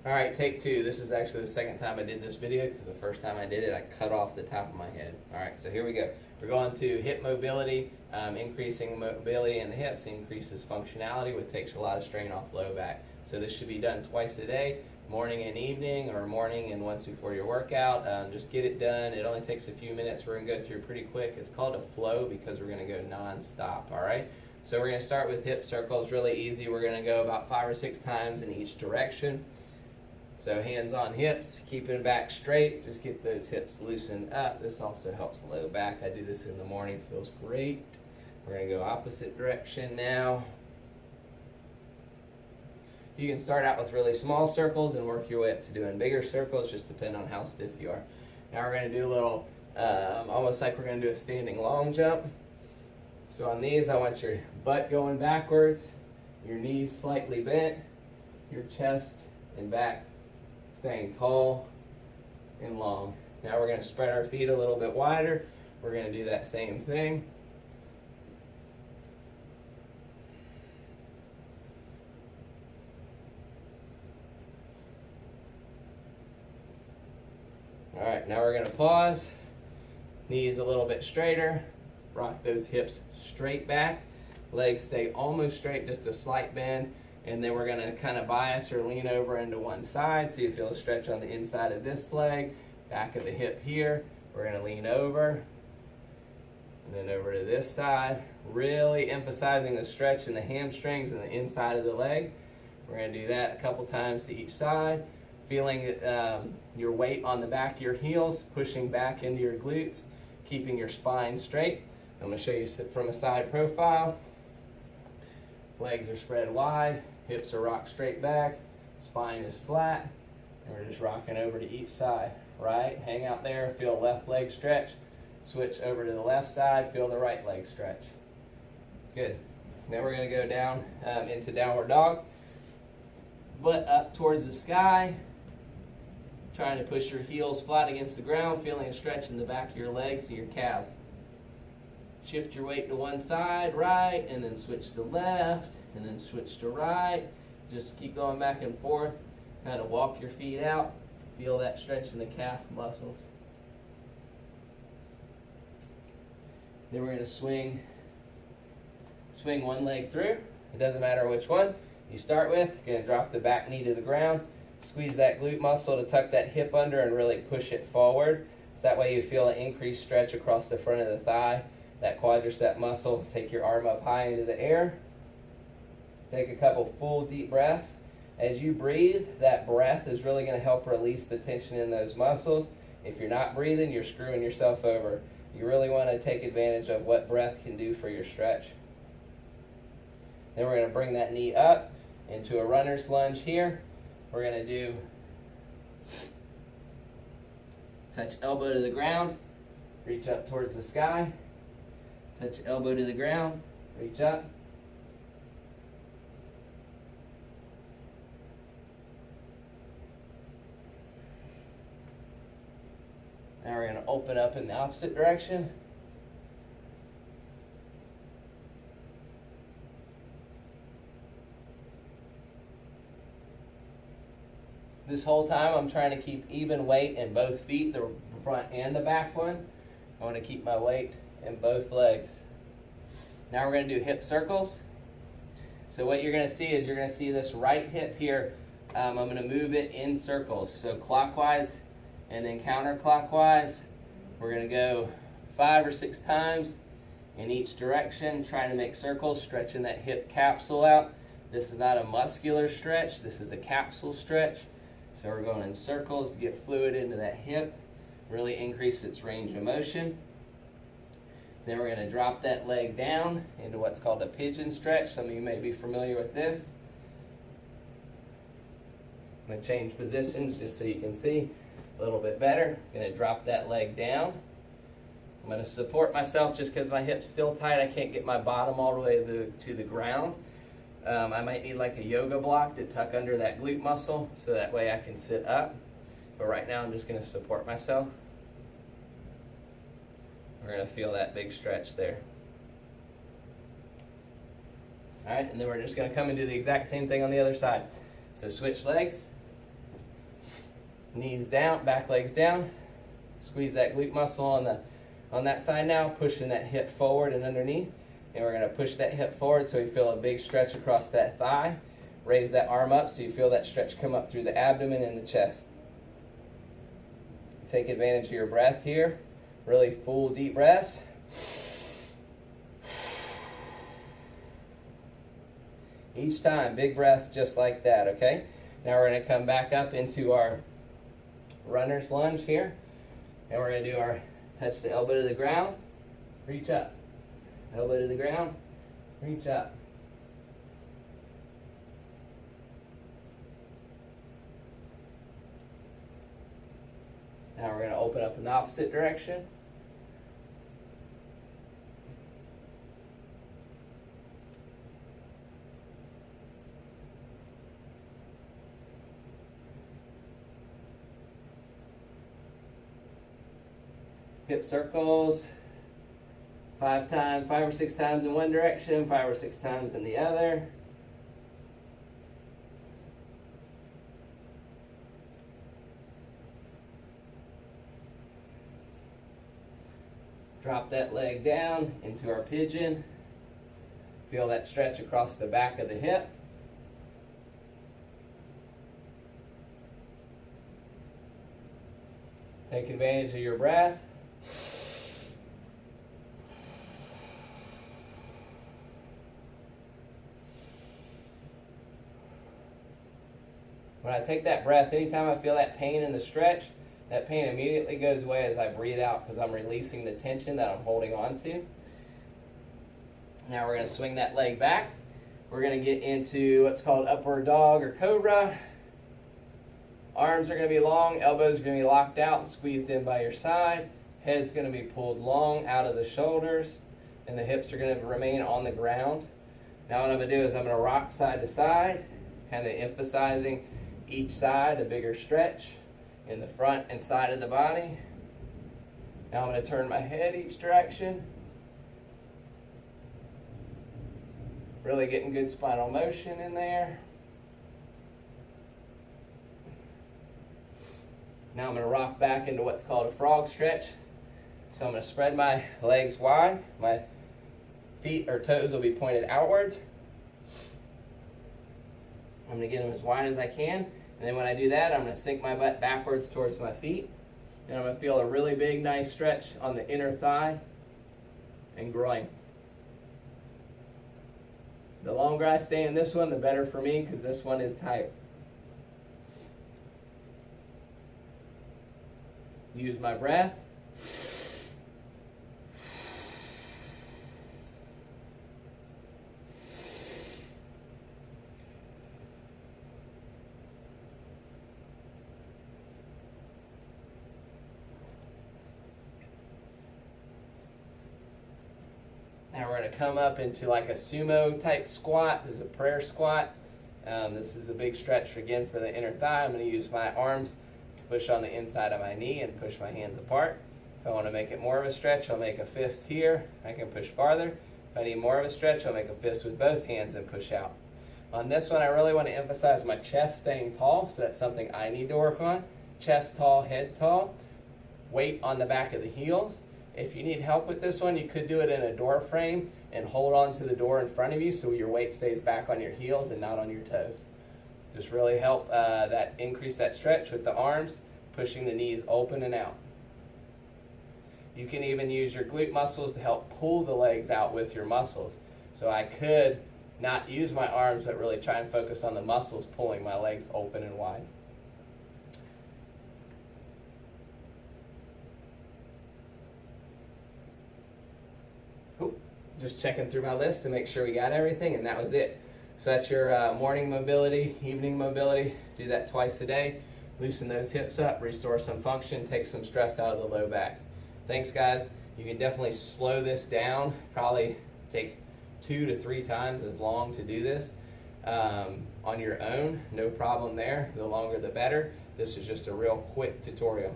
Alright, take two. This is actually the second time I did this video because the first time I did it, I cut off the top of my head. Alright, so here we go. We're going to hip mobility. Increasing mobility in the hips increases functionality, which takes a lot of strain off low back. So this should be done twice a day, morning and evening, or morning and once before your workout. Just get it done. It only takes a few minutes. We're going to go through pretty quick. It's called a flow because we're going to go non-stop, alright? So we're going to start with hip circles, really easy. We're going to go about 5 or 6 times in each direction. So hands on hips, keeping back straight, just get those hips loosened up. This also helps the low back. I do this in the morning, feels great. We're going to go opposite direction now. You can start out with really small circles and work your way up to doing bigger circles, just depending on how stiff you are. Now we're going to do a little, almost like we're going to do a standing long jump. So on these, I want your butt going backwards, your knees slightly bent, your chest and back staying tall and long. Now we're going to spread our feet a little bit wider. We're going to do that same thing. Alright, now we're going to pause. Knees a little bit straighter. Rock those hips straight back. Legs stay almost straight, just a slight bend. And then we're going to kind of bias or lean over into one side so you feel a stretch on the inside of this leg, back of the hip here. We're going to lean over and then over to this side, really emphasizing the stretch in the hamstrings and the inside of the leg. We're going to do that a couple times to each side, feeling your weight on the back of your heels, pushing back into your glutes, keeping your spine straight. I'm going to show you from a side profile. Legs are spread wide, hips are rocked straight back, spine is flat, and we're just rocking over to each side. Right, hang out there, feel left leg stretch, switch over to the left side, feel the right leg stretch. Good. Then we're going to go down into downward dog. Butt up towards the sky, trying to push your heels flat against the ground, feeling a stretch in the back of your legs and your calves. Shift your weight to one side, right, and then switch to left, and then switch to right. Just keep going back and forth. Kind of walk your feet out. Feel that stretch in the calf muscles. Then we're going to swing one leg through. It doesn't matter which one you start with. You're going to drop the back knee to the ground. Squeeze that glute muscle to tuck that hip under and really push it forward. So that way you feel an increased stretch across the front of the thigh. That quadricep muscle. Take your arm up high into the air. Take a couple full deep breaths. As you breathe, that breath is really going to help release the tension in those muscles. If you're not breathing, you're screwing yourself over. You really want to take advantage of what breath can do for your stretch. Then we're going to bring that knee up into a runner's lunge here. We're going to do touch elbow to the ground, reach up towards the sky. Touch elbow to the ground, reach up. Now we're going to open up in the opposite direction. This whole time I'm trying to keep even weight in both feet, the front and the back one. I want to keep my weight in both legs. Now we're going to do hip circles. So what you're going to see is you're going to see this right hip here. I'm going to move it in circles. So clockwise and then counterclockwise. We're going to go 5 or 6 times in each direction, trying to make circles, stretching that hip capsule out. This is not a muscular stretch. This is a capsule stretch. So we're going in circles to get fluid into that hip, really increase its range of motion. Then we're going to drop that leg down into what's called a pigeon stretch. Some of you may be familiar with this. I'm going to change positions just so you can see a little bit better. I'm going to drop that leg down. I'm going to support myself just because my hip's still tight. I can't get my bottom all the way to the ground. I might need like a yoga block to tuck under that glute muscle so that way I can sit up. But right now I'm just going to support myself. We're going to feel that big stretch there. All right, and then we're just going to come and do the exact same thing on the other side. So switch legs. Knees down, back legs down. Squeeze that glute muscle on that side now, pushing that hip forward and underneath. And we're gonna push that hip forward so we feel a big stretch across that thigh. Raise that arm up so you feel that stretch come up through the abdomen and the chest. Take advantage of your breath here. Really full deep breaths. Each time, big breaths just like that, okay? Now we're gonna come back up into our runner's lunge here. And we're gonna do our touch the elbow to the ground, reach up. Elbow to the ground, reach up. Now we're going to open up in the opposite direction. Hip circles, 5 or 6 times in one direction, 5 or 6 times in the other. Drop that leg down into our pigeon. Feel that stretch across the back of the hip. Take advantage of your breath. When I take that breath, anytime I feel that pain in the stretch, that pain immediately goes away as I breathe out because I'm releasing the tension that I'm holding on to. Now we're going to swing that leg back. We're going to get into what's called upward dog or cobra. Arms are going to be long, elbows are going to be locked out and squeezed in by your side. Head's going to be pulled long out of the shoulders, and the hips are going to remain on the ground. Now what I'm going to do is I'm going to rock side to side, kind of emphasizing each side a bigger stretch in the front and side of the body. Now I'm going to turn my head each direction. Really getting good spinal motion in there. Now I'm going to rock back into what's called a frog stretch. So I'm going to spread my legs wide. My feet or toes will be pointed outwards. I'm going to get them as wide as I can. And then when I do that, I'm going to sink my butt backwards towards my feet. And I'm going to feel a really big, nice stretch on the inner thigh and groin. The longer I stay in this one, the better for me because this one is tight. Use my breath. Now we're going to come up into like a sumo type squat. This is a prayer squat. This is a big stretch again for the inner thigh. I'm going to use my arms to push on the inside of my knee and push my hands apart. If I want to make it more of a stretch, I'll make a fist here. I can push farther. If I need more of a stretch, I'll make a fist with both hands and push out. On this one, I really want to emphasize my chest staying tall, so that's something I need to work on. Chest tall, head tall. Weight on the back of the heels. If you need help with this one, you could do it in a door frame and hold on to the door in front of you so your weight stays back on your heels and not on your toes. Just really help increase that stretch with the arms, pushing the knees open and out. You can even use your glute muscles to help pull the legs out with your muscles. So I could not use my arms, but really try and focus on the muscles pulling my legs open and wide. Just checking through my list to make sure we got everything, and that was it. So that's your morning mobility, evening mobility. Do that twice a day. Loosen those hips up, restore some function, take some stress out of the low back. Thanks, guys. You can definitely slow this down. Probably take 2 to 3 times as long to do this on your own. No problem there. The longer the better. This is just a real quick tutorial.